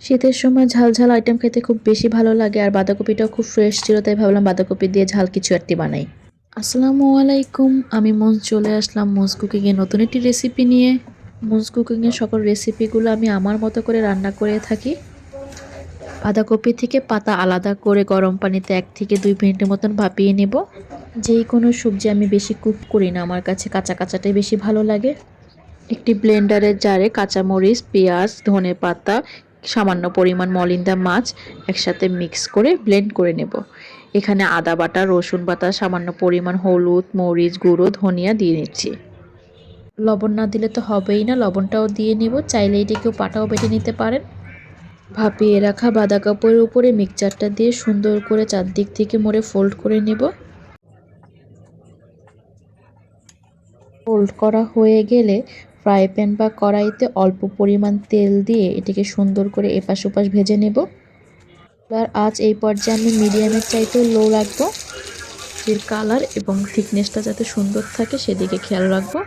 শীতের সময় ঝাল ঝাল আইটেম খেতে খুব বেশি ভালো লাগে, আর বাঁধাকপিটাও খুব ফ্রেশ ছিল, তাই ভাবলাম বাঁধাকপি দিয়ে ঝাল কিছু একটি বানাই। আসসালামু আলাইকুম, আমি মঞ্চ চলে আসলাম মঞ্চ কুকিংয়ের নতুন একটি রেসিপি নিয়ে। মঞ্চ কুকিংয়ের সকল রেসিপিগুলো আমি আমার মতো করে রান্না করে থাকি। বাঁধাকপি থেকে পাতা আলাদা করে গরম পানিতে 1 থেকে 2 মিনিটের মতন ভাপিয়ে নেব। যেই কোনো সবজি আমি বেশি কুক করি না, আমার কাছে কাঁচা কাঁচাটাই বেশি ভালো লাগে। একটি ব্লেন্ডারের জারে কাঁচামরিচ, পেঁয়াজ, ধনেপাতা, সামান্য পরিমাণ মলিন্দা মাছ একসাথে মিক্স করে ব্লেন্ড করে নেব। এখানে আদা বাটা, রসুন বাটা, সামান্য পরিমাণ হলুদ, মরিচ গুঁড়ো, ধনিয়া দিয়ে নিচ্ছি। লবণ না দিলে তো হবেই না, লবণটাও দিয়ে নেব। চাইলে এটিকেও পাটাও বেটে নিতে পারেন। ভাপিয়ে রাখা বাঁধাকপির উপরে মিক্সচারটা দিয়ে সুন্দর করে চারদিক থেকে মুড়ে ফোল্ড করে নেব। ফোল্ড করা হয়ে গেলে ফ্রাই প্যান বা কড়াইতে অল্প পরিমাণ তেল দিয়ে এটিকে সুন্দর করে এপাশ ওপাশ ভেজে নেব। আর আজ এই পর্যায়ে আমি মিডিয়ামের চাইতেও লো রাখবো। এর কালার এবং থিকনেসটা যাতে সুন্দর থাকে সেদিকে খেয়াল রাখবো।